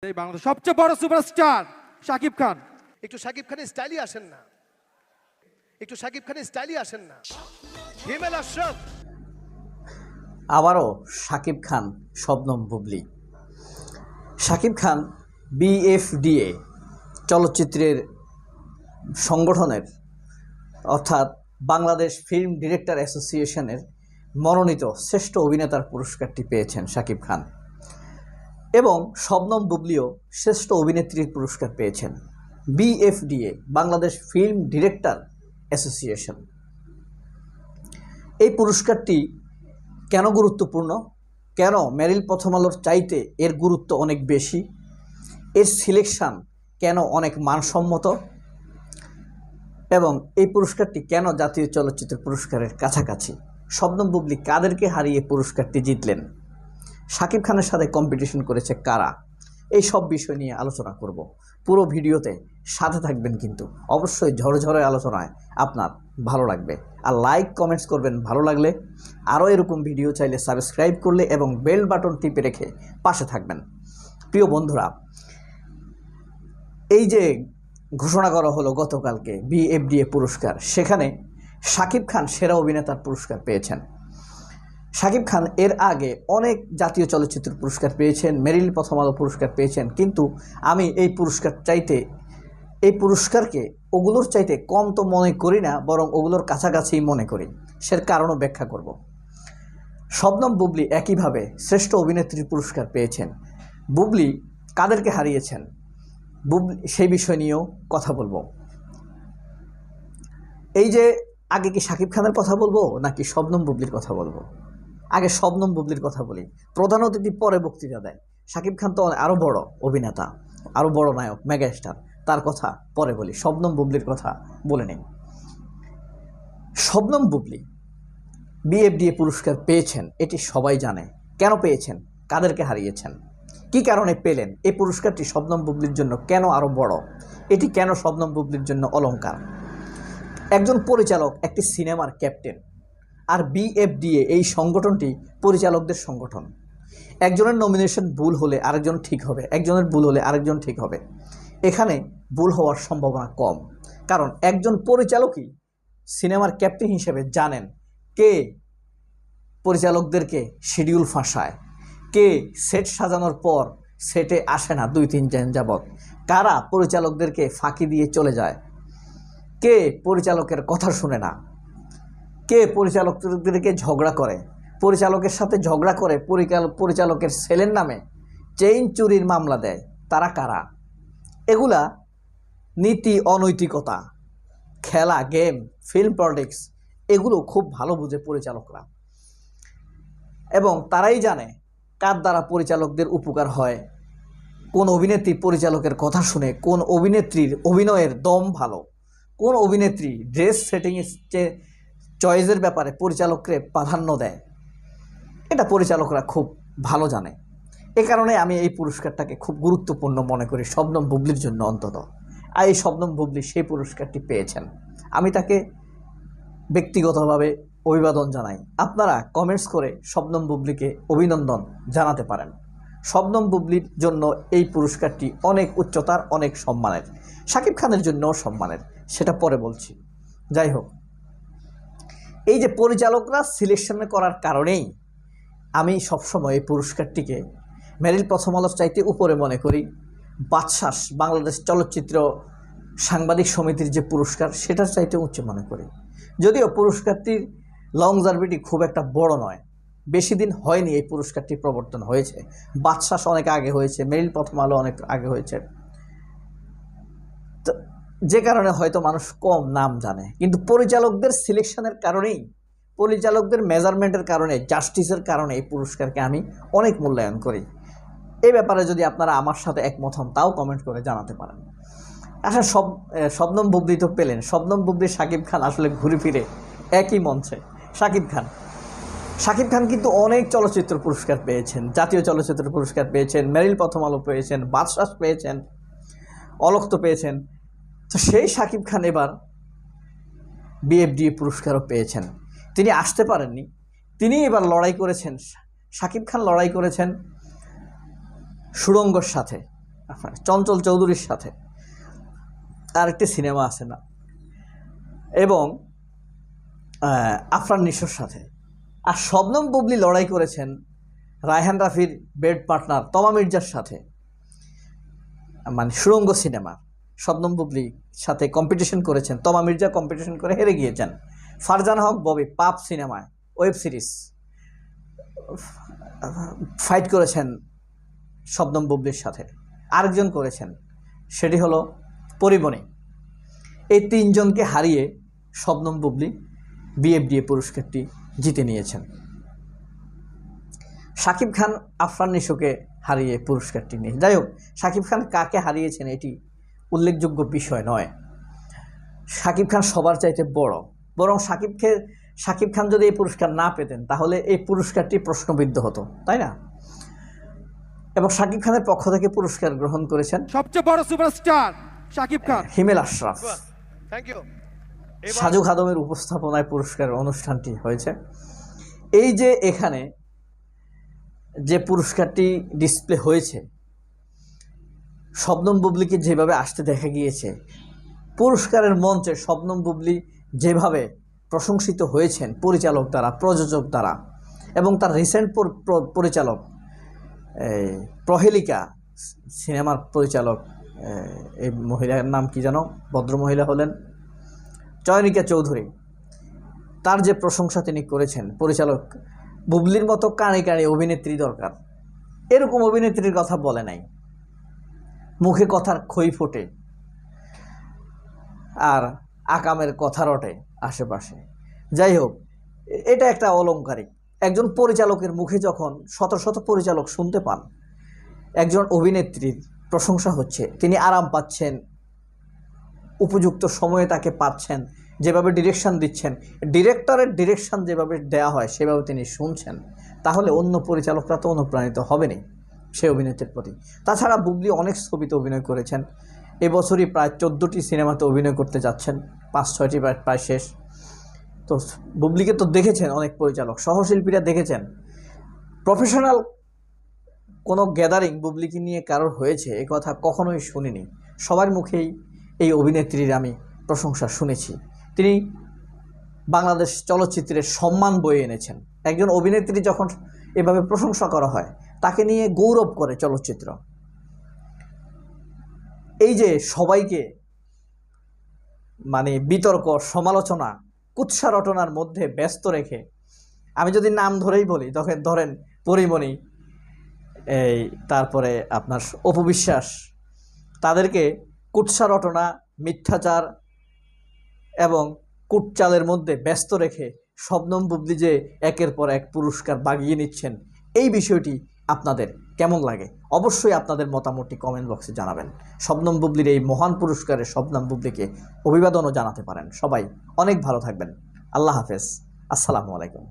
এই বাংলাদেশের সবচেয়ে বড় সুপারস্টার শাকিব খান। একটু শাকিব খানের স্টাইলই আসেন না, একটু শাকিব খানের স্টাইলই আসেন না। হিমেল আশরাফ, আবারও শাকিব খান, শবনম বুবলি। শাকিব খান বিএফডিএ চলচ্চিত্রের সংগঠনের অর্থাৎ বাংলাদেশ ফিল্ম ডিরেক্টর অ্যাসোসিয়েশনের মনোনীত শ্রেষ্ঠ অভিনেতার পুরস্কারটি পেয়েছেন শাকিব খান, এবং শবনম বুবলিও শ্রেষ্ঠ অভিনেত্রীর পুরস্কার পেয়েছেন বিএফডিএ বাংলাদেশ ফিল্ম ডিরেক্টর অ্যাসোসিয়েশন। এই পুরস্কারটি কেন গুরুত্বপূর্ণ, কেন মেরিল প্রথম আলোর চাইতে এর গুরুত্ব অনেক বেশি, এর সিলেকশন কেন অনেক মানসম্মত, এবং এই পুরস্কারটি কেন জাতীয় চলচ্চিত্র পুরস্কারের কাছাকাছি, শবনম বুবলি কাদেরকে হারিয়ে পুরস্কারটি জিতলেন, শাকিব খানের সাথে কম্পিটিশন করেছে কারা, এই সব বিষয় নিয়ে আলোচনা করব। পুরো ভিডিওতে সাথে থাকবেন, কিন্তু অবশ্যই ঝরঝরে আলোচনায় আপনার ভালো লাগবে। আর লাইক কমেন্টস করবেন ভালো লাগলে। আরও এরকম ভিডিও চাইলে সাবস্ক্রাইব করলে এবং বেল বাটন টিপে রেখে পাশে থাকবেন। প্রিয় বন্ধুরা, এই যে ঘোষণা করা হলো গতকালকে বিএফডিএ পুরস্কার, সেখানে শাকিব খান সেরা অভিনেতার পুরস্কার পেয়েছেন। শাকিব খান এর আগে অনেক জাতীয় চলচ্চিত্র পুরস্কার পেয়েছেন, মেরিল প্রথম আলো পুরস্কার পেয়েছেন, কিন্তু আমি এই পুরস্কারকে ওগুলোর চাইতে কম তো মনে করি না, বরং ওগুলোর কাছাকাছি মনে করি। সের কারণও ব্যাখ্যা করব। শবনম বুবলি একইভাবে শ্রেষ্ঠ অভিনেত্রীর পুরস্কার পেয়েছেন। বুবলি কাদেরকে হারিয়েছেন, বুবলি সেই বিষয় নিয়েও কথা বলবো। এই যে আগে কি শাকিব খানের কথা বলবো নাকি শবনম বুবলির কথা বলবো? আগে শবনম বুবলির কথা বলি। প্রধান অতিথি পরে বক্তৃতা দেয়। শাকিব খান তো আরও বড় অভিনেতা, আরও বড় নায়ক, মেগা স্টার, তার কথা পরে বলি। শবনম বুবলির কথা বলে নিন। শবনম বুবলি বিএফডিএ পুরস্কার পেয়েছেন, এটি সবাই জানে। কেন পেয়েছেন, কাদেরকে হারিয়েছেন, কি কারণে পেলেন, এই পুরস্কারটি শবনম বুবলির জন্য কেন আরও বড়, এটি কেন শবনম বুবলির জন্য অলংকার। একজন পরিচালক একটি সিনেমার ক্যাপ্টেন, আর বিএফডিএ এই সংগঠনটি পরিচালকদের সংগঠন। একজনের নমিনেশন ভুল হলে আরেকজন ঠিক হবে, একজনের ভুল হলে আরেকজন ঠিক হবে। এখানে ভুল হওয়ার সম্ভাবনা কম, কারণ একজন পরিচালকই সিনেমার ক্যাপ্টেন হিসেবে জানেন কে পরিচালকদেরকে শিডিউল ফাঁসায়, কে সেট সাজানোর পর সেটে আসে না 2-3 দিন যাবৎ, কারা পরিচালকদেরকে ফাঁকি দিয়ে চলে যায়, কে পরিচালকের কথা শুনে না, কে পরিচালকদেরকে ঝগড়া করে, পরিচালকের সাথে ঝগড়া করে পরিচালকের ছেলের নামে চেইন চুরির মামলা দেয়, তারা কারা। এগুলা নীতি, অনৈতিকতা, খেলা, গেম, ফিল্ম পলিটিক্স, এগুলো খুব ভালো বুঝে পরিচালকরা, এবং তারাই জানে কার দ্বারা পরিচালকদের উপকার হয়, কোন অভিনেত্রী পরিচালকের কথা শুনে, কোন অভিনেত্রীর অভিনয়ের দম ভালো, কোন অভিনেত্রী ড্রেস সেটিংয়ের চয়েসের ব্যাপারে পরিচালককে প্রাধান্য দেয়, এটা পরিচালকরা খুব ভালো জানে। এ কারণে আমি এই পুরস্কারটাকে খুব গুরুত্বপূর্ণ মনে করি শবনম বুবলির জন্য অন্তত। আর এই শবনম বুবলি সেই পুরস্কারটি পেয়েছেন, আমি তাকে ব্যক্তিগতভাবে অভিবাদন জানাই। আপনারা কমেন্টস করে শবনম বুবলিকে অভিনন্দন জানাতে পারেন। শবনম বুবলির জন্য এই পুরস্কারটি অনেক উচ্চতার, অনেক সম্মানের। শাকিব খানের জন্যও সম্মানের, সেটা পরে বলছি। যাই হোক, এই যে পরিচালকরা সিলেকশন করার কারণেই আমি সবসময় এই পুরস্কারটিকে মেরিল প্রথম আলোর চাইতে উপরে মনে করি। বাদশাস বাংলাদেশ চলচ্চিত্র সাংবাদিক সমিতির যে পুরস্কার, সেটার চাইতে উচ্চ মনে করি। যদিও পুরস্কারটির লংজারভিটি খুব একটা বড় নয়, বেশি দিন হয়নি এই পুরস্কারটি প্রবর্তন হয়েছে। বাদশাস অনেক আগে হয়েছে, মেরিল প্রথম আলো অনেক আগে হয়েছে, তো যে কারণে হয়তো মানুষ কম নাম জানে। কিন্তু পরিচালকদের সিলেকশনের কারণেই, পরিচালকদের মেজারমেন্টের কারণে, জাস্টিসের কারণে এই পুরস্কারকে আমি অনেক মূল্যায়ন করি। এই ব্যাপারে যদি আপনারা আমার সাথে একমত হন, তাও কমেন্ট করে জানাতে পারেন। আসলে শবনম বুবলি তো পেলেন, শবনম বুবলি শাকিব খান আসলে ঘুরে ফিরে একই মঞ্চে। শাকিব খান কিন্তু অনেক চলচ্চিত্র পুরস্কার পেয়েছেন, জাতীয় চলচ্চিত্র পুরস্কার পেয়েছেন, মেরিল প্রথম আলো পেয়েছেন, বাদশাস পেয়েছেন, অলক্ত পেয়েছেন। তো সেই শাকিব খান এবার বিএফডিএ পুরস্কারও পেয়েছেন। তিনি আসতে পারেননি, তিনি এবার লড়াই করেছেন। শাকিব খান লড়াই করেছেন সুড়ঙ্গর সাথে, চঞ্চল চৌধুরীর সাথে আরেকটি সিনেমা আছে না, এবং আফরান নিশোর সাথে। আর শবনম বুবলি লড়াই করেছেন রায়হান রাফির বেড পার্টনার তমা মির্জার সাথে, মানে সুরঙ্গ সিনেমা। শবনম বুবলি সাথে কম্পিটিশন করেছেন, তমা মির্জা কম্পিটিশন করে হেরে গিয়েছেন। ফারজানা হক ববি পাপ সিনেমায় ওয়েব সিরিজ ফাইট করেছেন শবনম বুবলির সাথে। আরেকজন করেছেন, সেটি হলো পরিমণি। এই তিনজনকে হারিয়ে শবনম বুবলি বিএফডিএ পুরস্কারটি জিতে নিয়েছেন। শাকিব খান আফরান নিশোকে হারিয়ে পুরস্কারটি নিয়ে, যাই হোক, শাকিব খান কাকে হারিয়েছেন এটি উল্লেখযোগ্য বিষয় নয়। শাকিব খান সবার চাইতে বড়, বরং শাকিব খান যদি এই পুরস্কার না পেতেন তাহলে এই পুরস্কারটি প্রশ্নবিদ্ধ হতো, তাই না? এবং শাকিব খানের পক্ষ থেকে পুরস্কার গ্রহণ করেছেন সবচেয়ে বড় superstar Shakib Khan. Himel Ashraf. Thank you. Saju খাদমের উপস্থাপনায় পুরস্কার অনুষ্ঠানটি হয়েছে। এই যে এখানে যে পুরস্কারটি ডিসপ্লে হয়েছে, শবনম বুবলিকে যেভাবে আসতে দেখা গিয়েছে, পুরস্কারের মঞ্চে শবনম বুবলি যেভাবে প্রশংসিত হয়েছেন পরিচালক দ্বারা, প্রযোজক দ্বারা, এবং তার রিসেন্ট পরিচালক প্রহেলিকা সিনেমার পরিচালক, এই মহিলার নাম কি যেন, ভদ্রমহিলা হলেন চয়নিকা চৌধুরী, তার যে প্রশংসা তিনি করেছেন, পরিচালক বুবলির মতো কানে কানে অভিনেত্রী দরকার, এরকম অভিনেত্রীর কথা বলে নাই। মুখে কথার খই ফোটে আর আকামের কথা রটে আশেপাশে। যাই হোক, এটা একটা অলংকারিক। একজন পরিচালকের মুখে যখন শত শত পরিচালক শুনতে পান একজন অভিনেত্রীর প্রশংসা হচ্ছে, তিনি আরাম পাচ্ছেন, উপযুক্ত সময়ে তাকে পাচ্ছেন, যেভাবে ডিরেকশন দিচ্ছেন, ডিরেক্টরের ডিরেকশন যেভাবে দেয়া হয় সেভাবে তিনি শুনছেন, তাহলে অন্য পরিচালকরা তো অনুপ্রাণিত হবেনি সেই অভিনেত্রীর প্রতি। তাছাড়া বুবলি অনেক ছবিতে অভিনয় করেছেন, এবছরই প্রায় 14টি সিনেমাতে অভিনয় করতে যাচ্ছেন, 5-6টি প্রায় শেষ। তো বুবলিকে তো দেখেছেন অনেক পরিচালক, সহশিল্পীরা দেখেছেন। প্রফেশনাল কোনো গ্যাদারিং বুবলিকে নিয়ে কারোর হয়েছে এ কথা কখনোই শুনিনি। সবার মুখেই এই অভিনেত্রীর আমি প্রশংসা শুনেছি। তিনি বাংলাদেশ চলচ্চিত্রের সম্মান বয়ে এনেছেন। একজন অভিনেত্রী যখন এভাবে প্রশংসা করা হয়, তাকে নিয়ে গৌরব করে চলচ্চিত্র। এই যে সবাইকে মানে বিতর্ক, সমালোচনা, কুৎসা রটনার মধ্যে ব্যস্ত রেখে, আমি যদি নাম ধরেই বলি, তখন ধরেন পরিমণি, তারপরে আপনার অপবিশ্বাস, তাদেরকে কুৎসা রটনা, মিথ্যাচার এবং কুটচালের মধ্যে ব্যস্ত রেখে শবনম বুবলি যে একের পর এক পুরস্কার বাগিয়ে নিচ্ছেন, এই বিষয়টি আপনাদের কেমন লাগে? অবশ্যই আপনাদের মতামতটি কমেন্ট বক্সে জানাবেন। শবনম বুবলির এই মহান পুরস্কারে শবনম বুবলিকে অভিবাদনও জানাতে পারেন। সবাই অনেক ভালো থাকবেন। আল্লাহ হাফেজ। আসসালামু আলাইকুম।